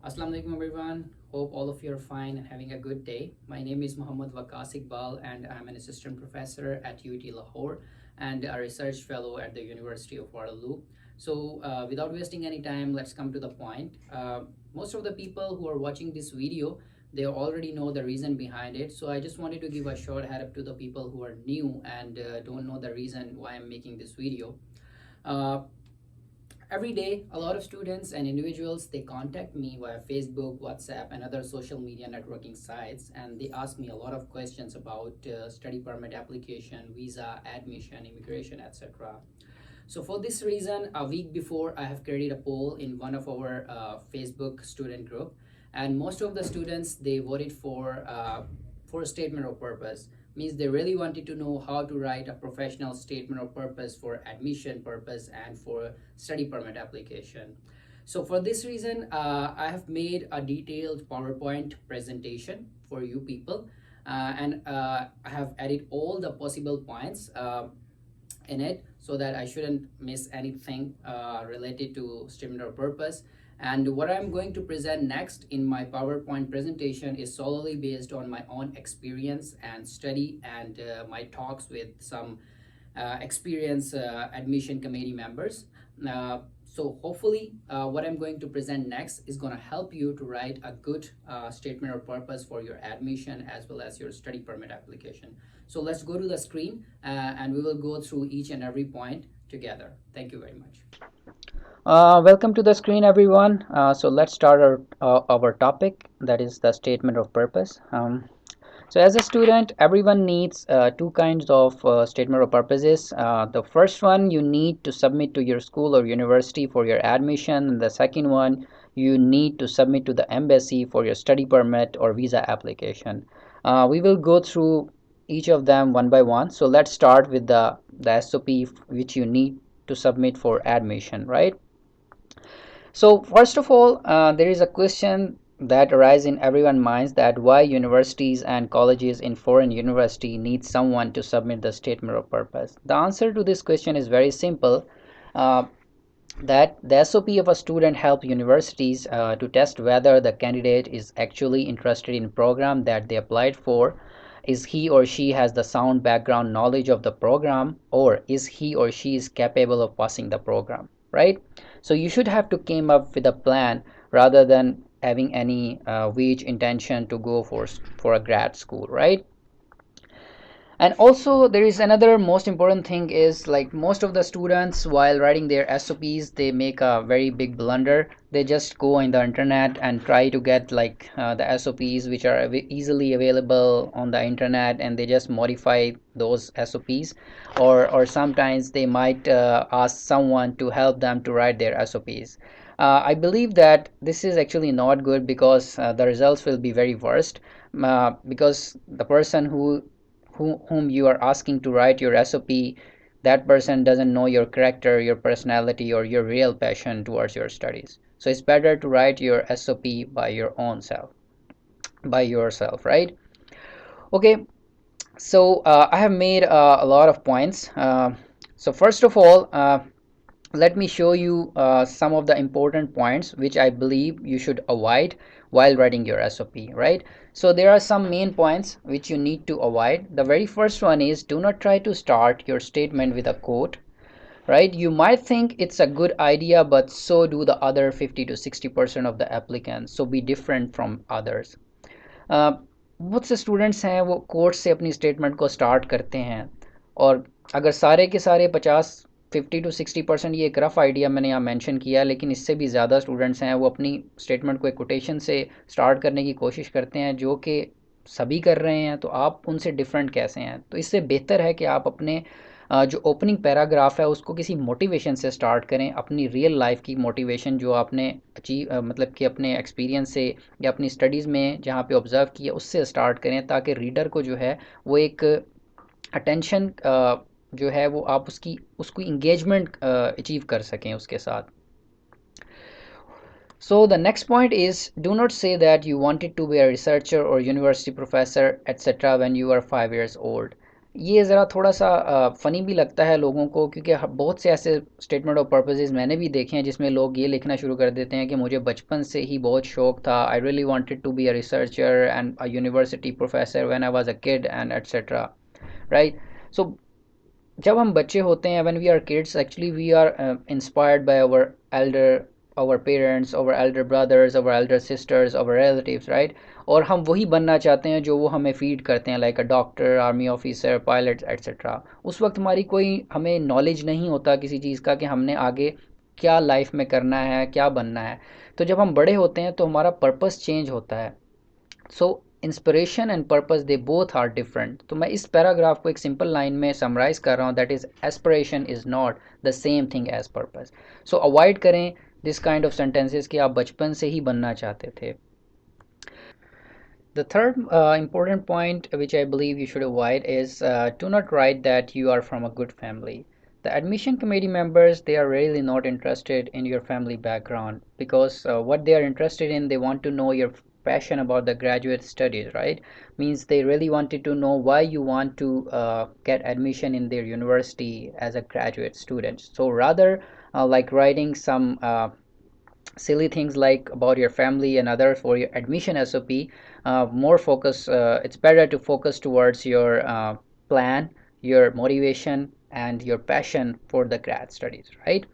Assalamu alaikum everyone. Hope all of you are fine and having a good day. My name is Muhammad Waqas Iqbal and I'm an assistant professor at UT Lahore and a research fellow at the University of Waterloo. So without wasting any time, let's come to the point. Most of the people who are watching this video, they already know the reason behind it. So I just wanted to give a short head up to the people who are new and don't know the reason why I'm making this video. Uh, every day a lot of students and individuals they contact me via Facebook, WhatsApp and other social media networking sites, and they ask me a lot of questions about study permit application, visa, admission, immigration, etc. So for this reason, a week before, I have created a poll in one of our Facebook student group, and most of the students they voted for a statement of purpose. Means they really wanted to know how to write a professional statement of purpose for admission purpose and for study permit application. So for this reason, I have made a detailed PowerPoint presentation for you people, and I have added all the possible points in it so that I shouldn't miss anything related to statement of purpose. And what I'm going to present next in my PowerPoint presentation is solely based on my own experience and study and my talks with some experienced admission committee members. So hopefully what I'm going to present next is going to help you to write a good statement of purpose for your admission as well as your study permit application. So let's go to the screen and we will go through each and every point together. Thank you very much. Welcome to the screen, everyone. So let's start our topic, that is the statement of purpose. So as a student, everyone needs two kinds of statement of purposes. The first one you need to submit to your school or university for your admission, and the second one you need to submit to the embassy for your study permit or visa application. We will go through each of them one by one. So let's start with the SOP which you need to submit for admission, right? So first of all, there is a question that arises in everyone's minds, that why universities and colleges in foreign university need someone to submit the statement of purpose. The answer to this question is very simple. Uh, that the SOP of a student help universities to test whether the candidate is actually interested in program that they applied for. Is he or she has the sound background knowledge of the program, or is he or she is capable of passing the program, right? So you should have to came up with a plan rather than having any vague intention to go for a grad school, right? And also there is another most important thing is, like, most of the students while writing their SOPs they make a very big blunder. They just go on the internet and try to get like the SOPs which are easily available on the internet, and they just modify those SOPs, or sometimes they might ask someone to help them to write their SOPs. I believe that this is actually not good, because the results will be very worst, because the person whom you are asking to write your SOP, that person doesn't know your character, your personality, or your real passion towards your studies. So it's better to write your SOP by your own self, by yourself, right? Okay, so I have made a lot of points. So first of all, let me show you some of the important points which I believe you should avoid while writing your SOP, right? So there are some main points which you need to avoid. The very first one is, do not try to start your statement with a quote, right? You might think it's a good idea, but so do the other 50 to 60% of the applicants. So be different from others. बहुत से students हैं वो course से अपनी statement को start करते हैं, और अगर सारे के सारे 50 to 60% ये एक रफ़ आइडिया मैंने यहाँ मेंशन किया, लेकिन इससे भी ज़्यादा स्टूडेंट्स हैं वो अपनी स्टेटमेंट को एक कोटेशन से स्टार्ट करने की कोशिश करते हैं, जो कि सभी कर रहे हैं, तो आप उनसे डिफरेंट कैसे हैं? तो इससे बेहतर है कि आप अपने जो ओपनिंग पैराग्राफ है उसको किसी मोटिवेशन से स्टार्ट करें, अपनी रियल लाइफ की मोटिवेशन जो आपने अचीव मतलब कि अपने एक्सपीरियंस से या अपनी स्टडीज़ में जहाँ पे ऑब्ज़र्व किया उससे स्टार्ट करें, ताकि रीडर को जो है वो एक अटेंशन जो है वो आप उसकी इंगेजमेंट अचीव कर सकें उसके साथ. So the next point is, do not say that you wanted to be a researcher or university professor etc. when you are 5 years old. ये ज़रा थोड़ा सा फ़नी भी लगता है लोगों को, क्योंकि बहुत से ऐसे स्टेटमेंट ऑफ पर्पसेस मैंने भी देखे हैं जिसमें लोग ये लिखना शुरू कर देते हैं कि मुझे बचपन से ही बहुत शौक था, I really wanted to be a researcher and a university professor when I was a kid and etcetera, right? So जब हम बच्चे होते हैं, when we are kids, actually we are inspired by elder our parents, our elder brothers, our elder sisters, our relatives, right? और हम वही बनना चाहते हैं जो वो हमें फीड करते हैं, like a doctor, army officer, pilot etcetera. उस वक्त हमारी कोई हमें नॉलेज नहीं होता किसी चीज़ का कि हमने आगे क्या लाइफ में करना है, क्या बनना है। तो जब हम बड़े होते हैं तो हमारा पर्पस चेंज होता है। So inspiration and purpose they both are different. तो मैं इस पैराग्राफ को एक सिंपल लाइन में समराइज कर रहा हूँ, that is aspiration is not the same thing as purpose. So avoid करें दिस काइंड ऑफ सेंटेंसेस कि आप बचपन से ही बनना चाहते थे। The third important point which I believe you should avoid is do not write that you are from a good family. The admission committee members, they are really not interested in your family background, because what they are interested in, they want to know your passion about the graduate studies, right? Means they really wanted to know why you want to get admission in their university as a graduate student. So rather like writing some silly things like about your family and others for your admission SOP, more focus, it's better to focus towards your plan, your motivation, and your passion for the grad studies, right?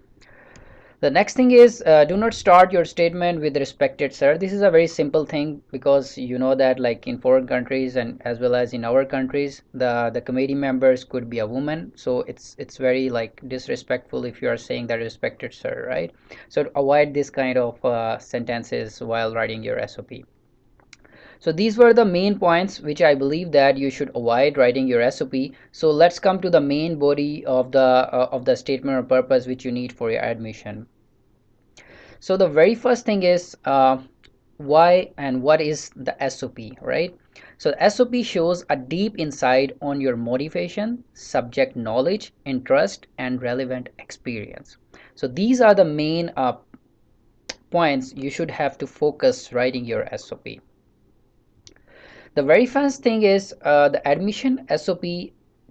The next thing is do not start your statement with respected sir. This is a very simple thing, because you know that like in foreign countries and as well as in our countries, the committee members could be a woman, so it's very like disrespectful if you are saying that respected sir, right? So avoid this kind of sentences while writing your SOP. So these were the main points which I believe that you should avoid writing your SOP. So let's come to the main body of the statement of purpose which you need for your admission. So the very first thing is why and what is the SOP, right? So the SOP shows a deep insight on your motivation, subject knowledge, interest, and relevant experience. So these are the main points you should have to focus writing your SOP. The very first thing is the admission SOP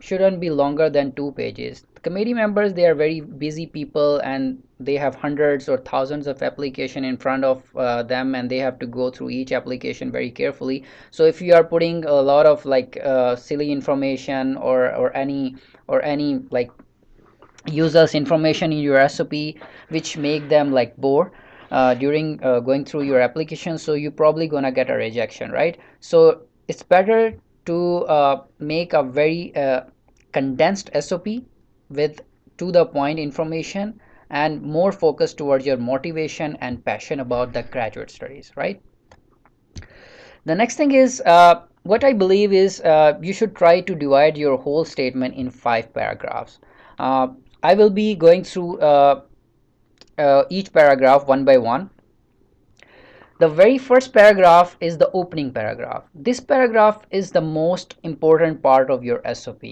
shouldn't be longer than 2 pages. The committee members, they are very busy people and they have hundreds or thousands of application in front of them, and they have to go through each application very carefully. So if you are putting a lot of like silly information or any like users information in your SOP which make them like bore during going through your application, so you're probably gonna get a rejection, right? So it's better to make a very condensed SOP with to the point information and more focused towards your motivation and passion about the graduate studies, right? The next thing is what I believe is you should try to divide your whole statement in 5 paragraphs. Uh, I will be going through each paragraph one by one. The very first paragraph is the opening paragraph. This paragraph is the most important part of your SOP.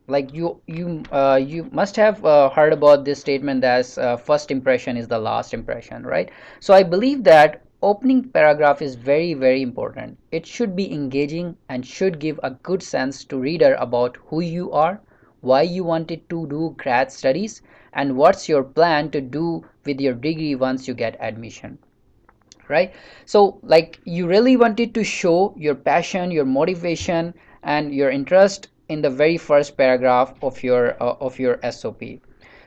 Like you must have heard about this statement as first impression is the last impression, right? So I believe that opening paragraph is very important. It should be engaging and should give a good sense to reader about who you are, why you wanted to do grad studies, and what's your plan to do with your degree once you get admission, right? So like you really wanted to show your passion, your motivation, and your interest in the very first paragraph of your SOP.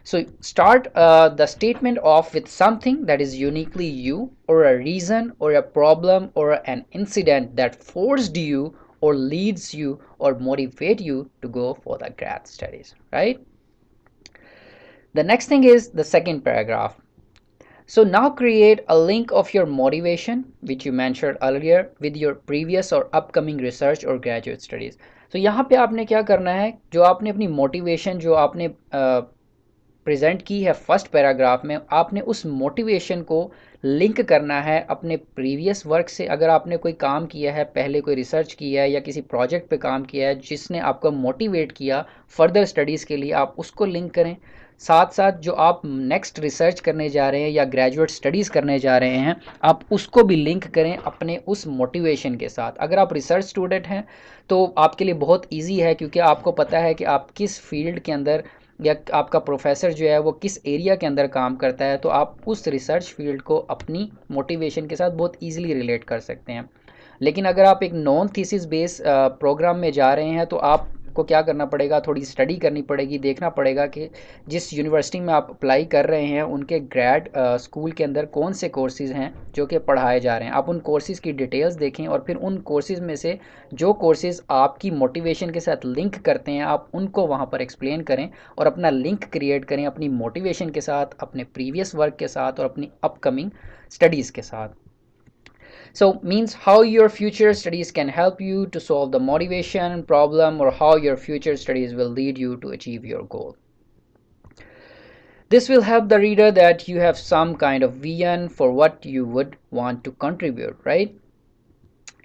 So start the statement off with something that is uniquely you, or a reason or a problem or an incident that forced you or leads you or motivate you to go for the grad studies, right? The next thing is the second paragraph. So now create a link of your motivation, which you mentioned earlier, with your previous or upcoming research or graduate studies. So यहाँ पे आपने क्या करना है, जो आपने अपनी motivation जो आपने प्रेजेंट की है फर्स्ट पैराग्राफ में, आपने उस मोटिवेशन को लिंक करना है अपने प्रीवियस वर्क से। अगर आपने कोई काम किया है पहले, कोई रिसर्च किया है या किसी प्रोजेक्ट पे काम किया है जिसने आपको मोटिवेट किया फर्दर स्टडीज़ के लिए, आप उसको लिंक करें। साथ साथ जो आप नेक्स्ट रिसर्च करने जा रहे हैं या ग्रेजुएट स्टडीज़ करने जा रहे हैं, आप उसको भी लिंक करें अपने उस मोटिवेशन के साथ। अगर आप रिसर्च स्टूडेंट हैं तो आपके लिए बहुत ईजी है, क्योंकि आपको पता है कि आप किस फील्ड के अंदर या आपका प्रोफेसर जो है वो किस एरिया के अंदर काम करता है, तो आप उस रिसर्च फील्ड को अपनी मोटिवेशन के साथ बहुत ईजिली रिलेट कर सकते हैं। लेकिन अगर आप एक नॉन थीसिस बेस प्रोग्राम में जा रहे हैं तो आपको क्या करना पड़ेगा, थोड़ी स्टडी करनी पड़ेगी, देखना पड़ेगा कि जिस यूनिवर्सिटी में आप अप्लाई कर रहे हैं उनके ग्रेड स्कूल के अंदर कौन से कोर्सेज़ हैं जो कि पढ़ाए जा रहे हैं। आप उन कोर्सेज़ की डिटेल्स देखें और फिर उन कोर्सेज़ में से जो कोर्सेज़ आपकी मोटिवेशन के साथ लिंक करते हैं आप उनको वहाँ पर एक्सप्लेन करें और अपना लिंक क्रिएट करें अपनी मोटिवेशन के साथ, अपने प्रीवियस वर्क के साथ और अपनी अपकमिंग स्टडीज़ के साथ। So means how your future studies can help you to solve the motivation problem, or how your future studies will lead you to achieve your goal. This will help the reader that you have some kind of vision for what you would want to contribute, right?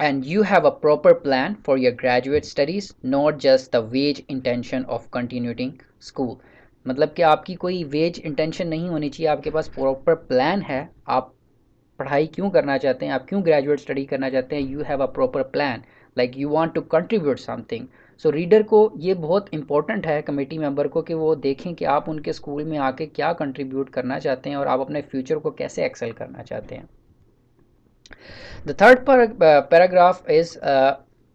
And you have a proper plan for your graduate studies, not just the vague intention of continuing school. मतलब कि आपकी कोई veg intention नहीं होनी चाहिए, आपके पास proper plan है, आप पढ़ाई क्यों करना चाहते हैं, आप क्यों ग्रेजुएट स्टडी करना चाहते हैं, you have a proper plan, like you want to contribute something. So reader को ये बहुत इंपॉर्टेंट है, कमेटी मेंबर को, कि वो देखें कि आप उनके स्कूल में आके क्या कंट्रीब्यूट करना चाहते हैं और आप अपने फ्यूचर को कैसे एक्सेल करना चाहते हैं। The third paragraph is,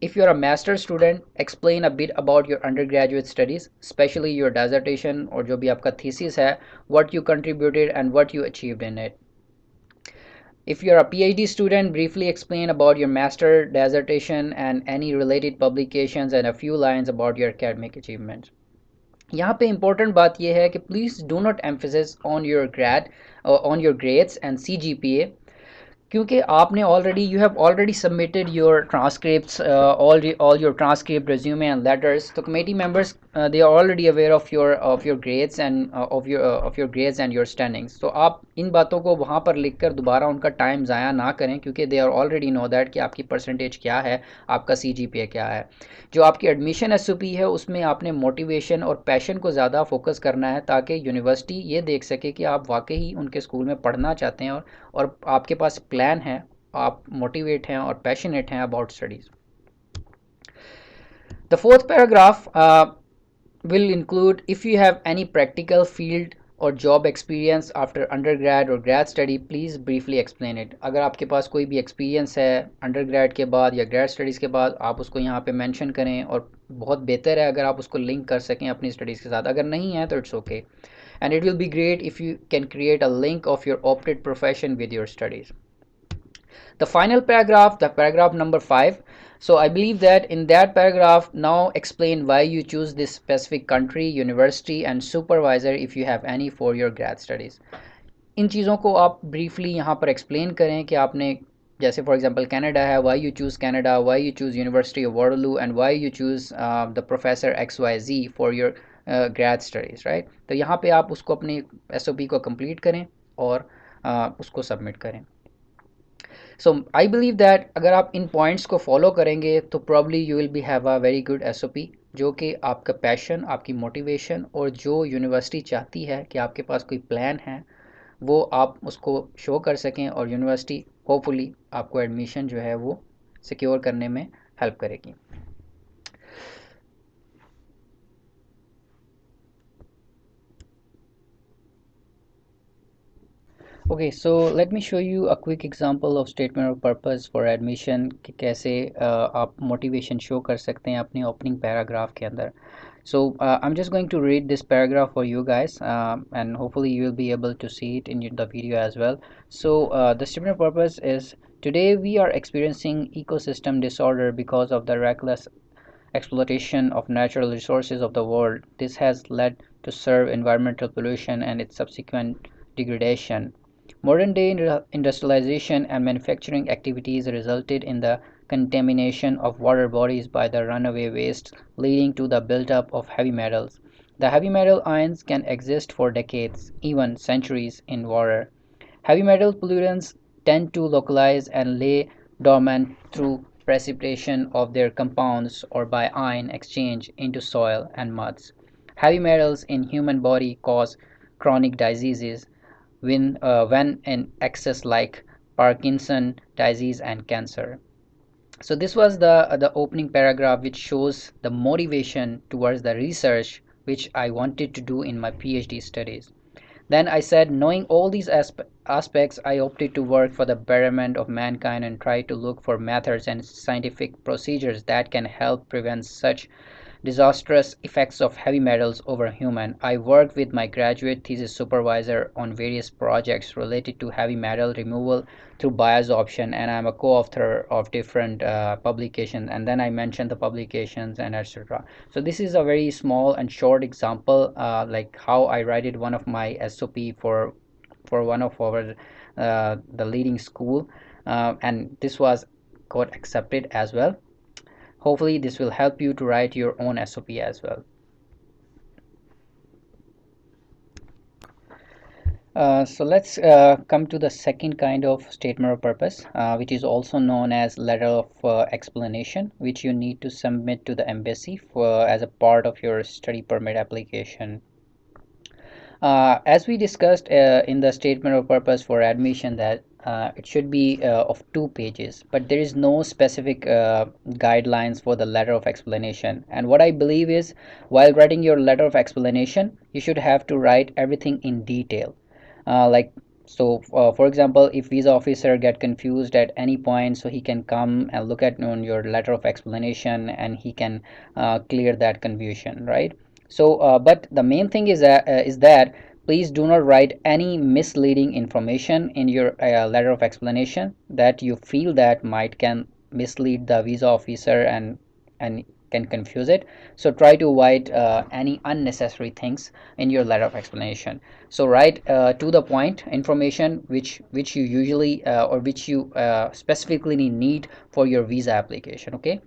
if you're a master student, explain a bit about your undergraduate studies, especially your dissertation और जो भी आपका thesis है, what you contributed and what you achieved in it. If you're a PhD student, briefly explain about your master dissertation and any related publications and a few lines about your academic achievements. यहाँ पे important बात यह है कि please do not emphasis on your grades and CGPA, क्योंकि आपने already you have already submitted your transcripts, all your transcript, resume and letters, तो committee members they are already aware of your grades and of your grades and your standings. तो आप इन बातों को वहाँ पर लिख कर दोबारा उनका टाइम ज़ाया ना करें, क्योंकि they are already know that कि आपकी परसेंटेज क्या है, आपका CGPA क्या है। जो आपकी एडमिशन SOP है उसमें आपने मोटिवेशन और पैशन को ज़्यादा फोकस करना है, ताकि यूनिवर्सिटी ये देख सके कि आप वाकई उनके स्कूल में पढ़ना चाहते हैं और आपके पास प्लान है, आप मोटिवेट हैं और पैशनेट हैं about studies. The fourth paragraph will include, if you have any practical field or job experience after undergrad or grad study, please briefly explain it. अगर आपके पास कोई भी experience है undergrad के बाद या grad studies के बाद, आप उसको यहाँ पे mention करें, और बहुत बेहतर है अगर आप उसको link कर सकें अपनी studies के साथ। अगर नहीं है तो it's okay. And it will be great if you can create a link of your opted profession with your studies. The final paragraph, the paragraph number 5, so I believe that in that paragraph, now explain why you choose this specific country, university and supervisor if you have any for your grad studies. इन चीज़ों को आप briefly यहाँ पर explain करें कि आपने, जैसे for example Canada है, why you choose Canada, why you choose University of Waterloo and why you choose the professor XYZ for your grad studies, right? तो यहाँ पे आप उसको अपनी SOP को complete करें और उसको submit करें। सो आई बिलीव दैट अगर आप इन पॉइंट्स को फॉलो करेंगे तो probably you will be have a very good SOP, जो कि आपका पैशन, आपकी मोटिवेशन और जो यूनिवर्सिटी चाहती है कि आपके पास कोई प्लान है, वो आप उसको शो कर सकें और यूनिवर्सिटी होपफुली आपको एडमिशन जो है वो सिक्योर करने में हेल्प करेगी। Okay, so let me show you a quick example of statement of purpose for admission कि कैसे आप motivation show कर सकते हैं अपने opening paragraph के अंदर. So I'm just going to read this paragraph for you guys, and hopefully you will be able to see it in the video as well. So the statement of purpose is, today we are experiencing ecosystem disorder because of the reckless exploitation of natural resources of the world. This has led to severe environmental pollution and its subsequent degradation. Modern day industrialization and manufacturing activities resulted in the contamination of water bodies by the runaway waste, leading to the buildup of heavy metals. The heavy metal ions can exist for decades, even centuries, in water. Heavy metal pollutants tend to localize and lay dormant through precipitation of their compounds or by ion exchange into soil and muds. heavy metals in human body cause chronic diseases when in excess, like Parkinson disease and cancer. So this was the opening paragraph, which shows the motivation towards the research which I wanted to do in my PhD studies. Then I said, knowing all these aspects, I opted to work for the betterment of mankind and try to look for methods and scientific procedures that can help prevent such disastrous effects of heavy metals over human. I worked with my graduate thesis supervisor on various projects related to heavy metal removal through bioabsorption, and I'm a co-author of different publications. And then I mentioned the publications and etc. So this is a very small and short example, like how I write it one of my SOP for one of our the leading school, and this was got accepted as well. Hopefully this will help you to write your own SOP as well. So let's come to the second kind of statement of purpose, which is also known as letter of explanation, which you need to submit to the embassy as a part of your study permit application. As we discussed in the statement of purpose for admission, that it should be of 2 pages, but there is no specific guidelines for the letter of explanation. And what I believe is, while writing your letter of explanation, you should have to write everything in detail. Like, so for example, if visa officer get confused at any point, so he can come and look at on your letter of explanation and he can clear that confusion, right? So but the main thing is that please do not write any misleading information in your letter of explanation that you feel that might can mislead the visa officer and can confuse it. So try to avoid any unnecessary things in your letter of explanation. So write to the point information which you usually or which you specifically need for your visa application. Okay.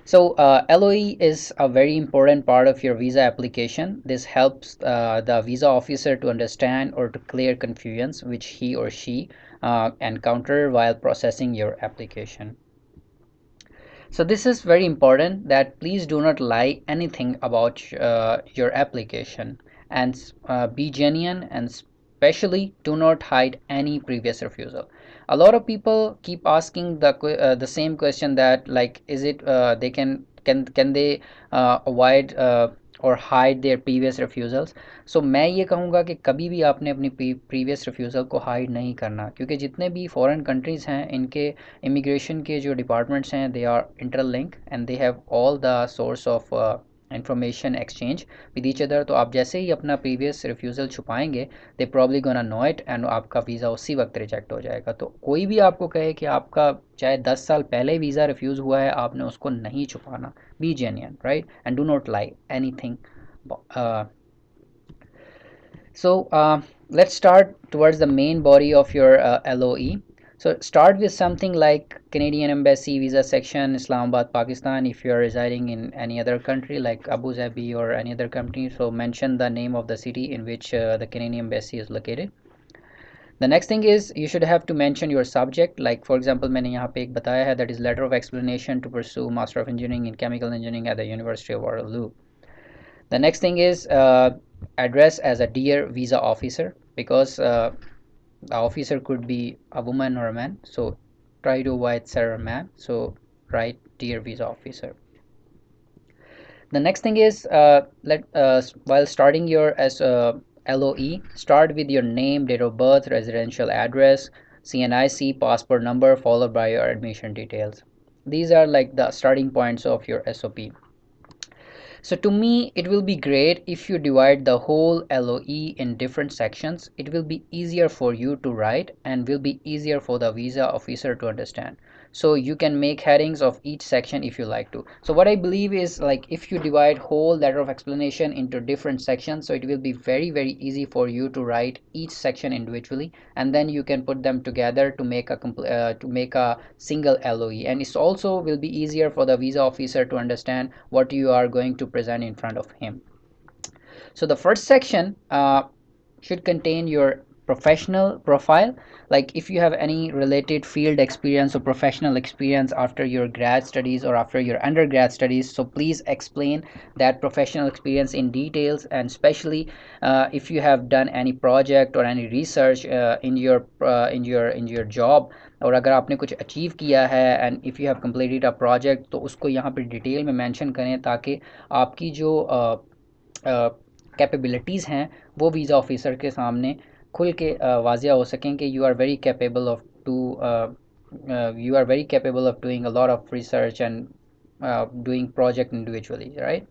So LOE is a very important part of your visa application. This helps the visa officer to understand or to clear confusions which he or she encounter while processing your application. So this is very important, that please do not lie anything about your application, and be genuine, and especially do not hide any previous refusal. A lot of people keep asking the same question, that like, is it they can they avoid और hide there previous refusals. सो मैं ये कहूँगा कि कभी भी आपने अपनी previous refusal को हाइड नहीं करना, क्योंकि जितने भी फॉरेन कंट्रीज़ हैं, इनके इमिग्रेशन के जो डिपार्टमेंट्स हैं, they are interlink and they have all the source of information exchange with each other. तो आप जैसे ही अपना प्रीवियस रिफ्यूज़ल छुपाएंगे, they probably gonna know it, and आपका वीज़ा उसी वक्त रिजेक्ट हो जाएगा. तो कोई भी आपको कहे कि आपका चाहे 10 साल पहले वीज़ा रिफ्यूज़ हुआ है, आपने उसको नहीं छुपाना. Be genuine, right? And do not lie anything. uh, so let's start towards the main body of your LOE. So start with something like Canadian Embassy Visa Section, Islamabad, Pakistan. If you are residing in any other country like Abu Dhabi or any other country, so mention the name of the city in which the Canadian Embassy is located. The next thing is, you should have to mention your subject. Like for example, मैंने यहाँ पे एक बताया है, that is letter of explanation to pursue Master of Engineering in Chemical Engineering at the University of Waterloo. The next thing is address as a dear visa officer, because the officer could be a woman or a man. So try to avoid sir or ma'am. So write dear visa officer. The next thing is, while starting your LOE, start with your name, date of birth, residential address, CNIC, passport number, followed by your admission details. These are like the starting points of your SOP. So to me, it will be great if you divide the whole LOE in different sections. It will be easier for you to write and will be easier for the visa officer to understand. So you can make headings of each section if you like to. So what I believe is, like, if you divide whole letter of explanation into different sections, so it will be very easy for you to write each section individually, and then you can put them together to make a single LOE. And it's also will be easier for the visa officer to understand what you are going to present in front of him. So the first section should contain your professional profile, like if you have any related field experience or professional experience after your grad studies or after your undergrad studies, so please explain that professional experience in details, and especially if you have done any project or any research in your job, और अगर आपने कुछ achieve किया है and if you have completed a project, तो उसको यहाँ पर डिटेल में मेंशन करें ताकि आपकी जो कैपेबिलिटीज़ हैं वो वीज़ा ऑफिसर के सामने खुल के वाजिया हो सकें कि you are very capable of doing a lot of research and doing project individually, right?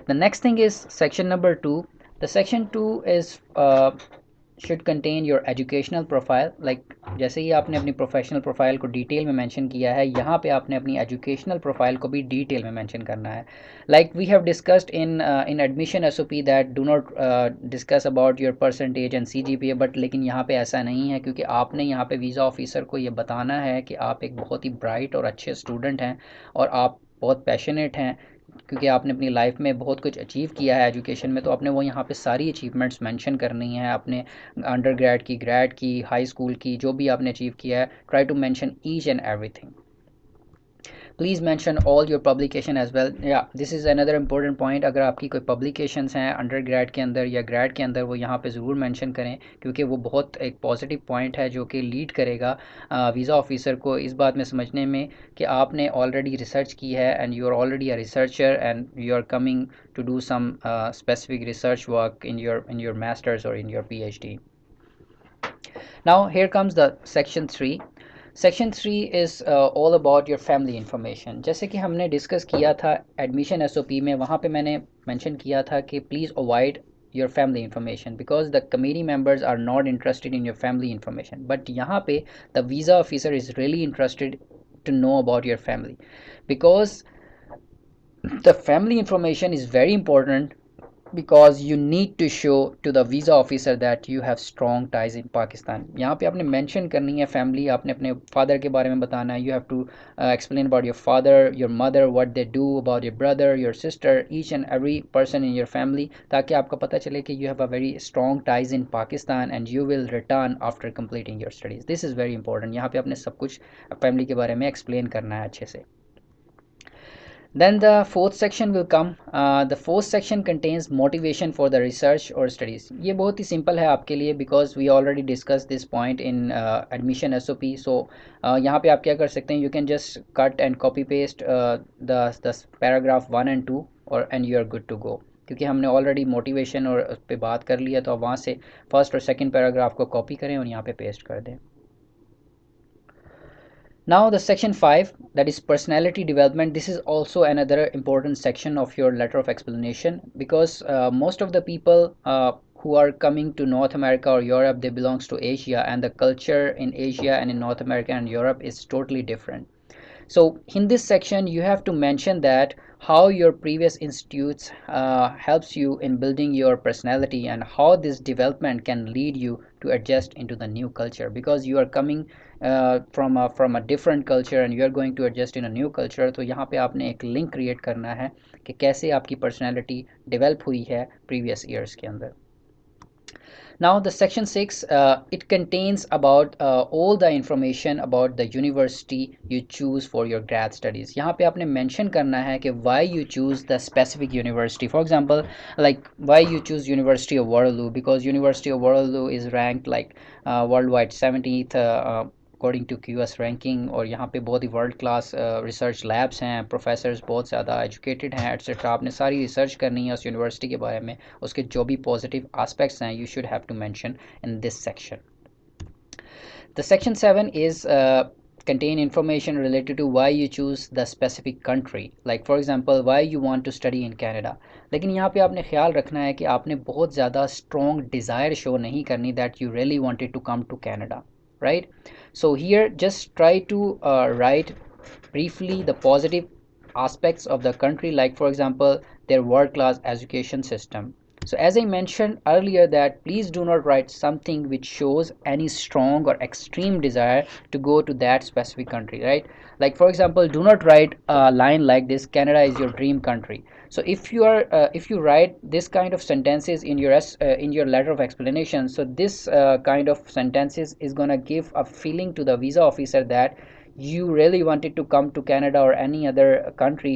The next thing is section number 2. The section 2 is should contain your educational profile. Like जैसे ही आपने अपनी प्रोफेशनल प्रोफाइल को detail में mention किया है, यहाँ पे आपने अपनी एजुकेशनल प्रोफाइल को भी डिटेल में मेंशन करना है. Like we have discussed in admission SOP that do not discuss about your percentage and CGPA, but लेकिन यहाँ पे ऐसा नहीं है, क्योंकि आपने यहाँ पे वीज़ा ऑफिसर को ये बताना है कि आप एक बहुत ही ब्राइट और अच्छे स्टूडेंट हैं और आप बहुत पैशनेट हैं, क्योंकि आपने अपनी लाइफ में बहुत कुछ अचीव किया है एजुकेशन में, तो आपने वो यहाँ पे सारी अचीवमेंट्स मेंशन करनी है. आपने अंडर ग्रेड की, ग्रेड की, हाई स्कूल की, जो भी आपने अचीव किया है, try to mention each and everything. Please mention all your publication as well. या this is another important point. अगर आपकी कोई पब्लिकेशंस हैं अंडर ग्रेड के अंदर या ग्रेड के अंदर, वो यहाँ पे ज़रूर मेंशन करें, क्योंकि वो बहुत एक पॉजिटिव पॉइंट है जो कि लीड करेगा वीज़ा ऑफिसर को इस बात में समझने में कि आपने ऑलरेडी रिसर्च की है and you are already a researcher and you are coming to do some specific research work in your masters or in your PhD. Now here comes the section 3. Section 3 is all about your family information. जैसे कि हमने discuss किया था admission SOP में, वहाँ पे मैंने mention किया था कि please avoid your family information because the committee members are not interested in your family information, but यहाँ पे the visa officer is really interested to know about your family because the family information is very important because you need to show to the visa officer that you have strong ties in Pakistan. यहाँ पे आपने mention करनी है family, आपने अपने father के बारे में बताना है. You have to explain about your father, your mother, what they do, about your brother, your sister, each and every person in your family, ताकि आपको पता चले कि you have a very strong ties in Pakistan and you will return after completing your studies. This is very important. यहाँ पे आपने सब कुछ family के बारे में explain करना है अच्छे से. Then the fourth section will come. The fourth section contains motivation for the research or studies. ये बहुत ही simple है आपके लिए because we already discussed this point in admission SOP. So यहाँ पे आप क्या कर सकते हैं, you can just cut and copy paste the paragraph 1 and 2 and you are good to go. क्योंकि हमने ऑलरेडी मोटिवेशन और उस पर बात कर लिया, तो आप वहाँ से फर्स्ट और सेकंड पैराग्राफ को कॉपी करें और यहाँ पे पेस्ट कर दें. Now the section 5, that is personality development. This is also another important section of your letter of explanation because most of the people who are coming to North America or Europe, they belongs to Asia, and the culture in Asia and in North America and Europe is totally different. So in this section you have to mention that how your previous institutes helps you in building your personality and how this development can lead you to adjust into the new culture, because you are coming from a different culture and you are going to adjust in a new culture. तो यहाँ पे आपने एक link create करना है कि कैसे आपकी personality develop हुई है previous years के अंदर. Now the section 6, it contains about all the information about the university you choose for your grad studies. यहाँ पे आपने mention करना है कि why you choose the specific university. For example, like why you choose University of Waterloo, because University of Waterloo is ranked like worldwide 70th according to QS ranking, और यहाँ पे बहुत ही वर्ल्ड क्लास रिसर्च लैब्स हैं, professors बहुत ज़्यादा educated हैं etcetera. आपने सारी रिसर्च करनी है उस यूनिवर्सिटी के बारे में, उसके जो भी पॉजिटिव एस्पेक्ट्स हैं, you should have to mention in this section. The section 7 is contain information related to why you choose the specific country, like for example why you want to study in Canada. लेकिन यहाँ पे आपने ख्याल रखना है कि आपने बहुत ज़्यादा strong desire show नहीं करनी that you really wanted to come to Canada, right? So here just try to write briefly the positive aspects of the country, like for example their world class education system. So as I mentioned earlier, that please do not write something which shows any strong or extreme desire to go to that specific country, right? Like for example, do not write a line like this: Canada is your dream country. So if you write this kind of sentences in your letter of explanation, so this kind of sentences is gonna give a feeling to the visa officer that you really wanted to come to Canada or any other country,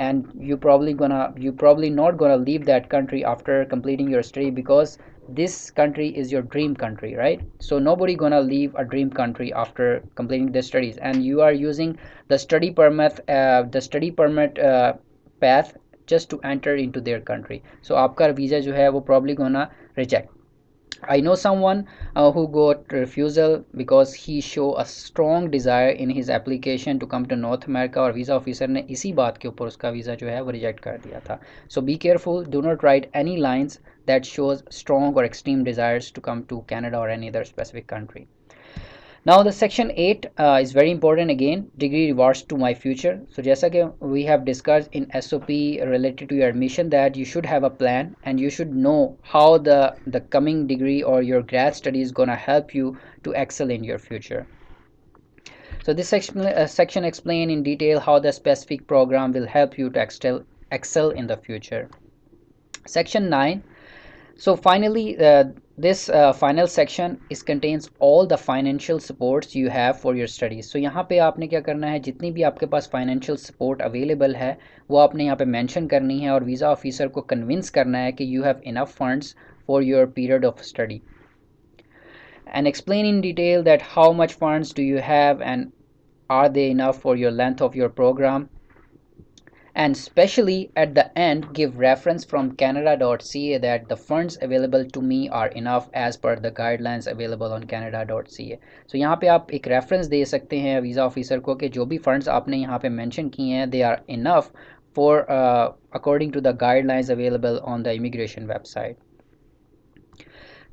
and you probably not gonna leave that country after completing your study, because this country is your dream country, right? So nobody gonna leave a dream country after completing the studies, and you are using the study permit path just to enter into their country. So आपका visa जो है वो probably gonna reject. I know someone who got refusal because he show a strong desire in his application to come to North America, और visa officer ने इसी बात के ऊपर उसका वीज़ा जो है वो रिजेक्ट कर दिया था. So be careful, do not write any lines that shows strong or extreme desires to come to Canada or any other specific country. Now the section 8 is very important again, degree rewards to my future. So जैसा कि we have discussed in SOP related to your admission, that you should have a plan and you should know how the coming degree or your grad study is gonna help you to excel in your future. So this section explain in detail how the specific program will help you to excel in the future. Section 9. So finally, this final section is contains all the financial supports you have for your studies. So यहाँ पे आपने क्या करना है, जितनी भी आपके पास financial support available है वो आपने यहाँ पे mention करनी है और visa officer को convince करना है कि you have enough funds for your period of study, and explain in detail that how much funds do you have and are they enough for your length of your program, and especially at the end give reference from canada.ca that the funds available to me are enough as per the guidelines available on canada.ca. So यहाँ पे आप एक reference दे सकते हैं visa officer को कि जो भी funds आपने यहाँ पे mention किए हैं they are enough for according to the guidelines available on the immigration website.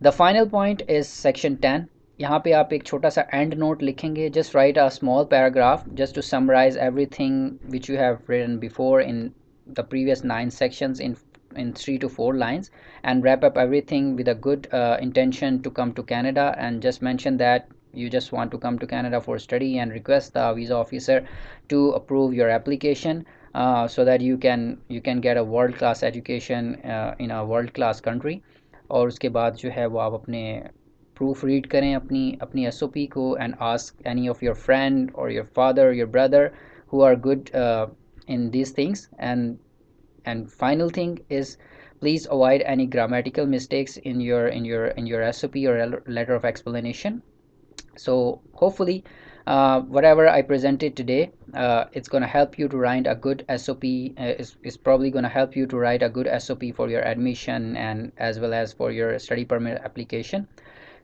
The final point is section 10. यहाँ पे आप एक छोटा सा एंड नोट लिखेंगे. Just write a small paragraph just to summarize everything which you have written before in the previous 9 sections in 3 to 4 lines, and wrap up everything with a good intention to come to Canada, and just mention that you just want to come to Canada for study and request the visa officer to approve your application, so that you can get a world class education in a world class country. और उसके बाद जो है वो आप अपने proof read करें अपनी SOP को, and ask any of your friend और your father your brother who are good in these things, and final thing is please avoid any grammatical mistakes in your SOP or letter of explanation. So hopefully whatever I presented today, it's going to help you to write a good SOP, is probably going to help you to write a good SOP for your admission and as well as for your study permit application.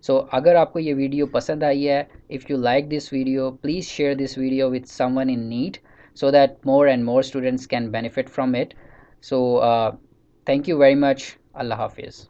So अगर आपको ये video पसंद आई है, if you like this video, please share this video with someone in need so that more and more students can benefit from it. So thank you very much. Allah Hafiz.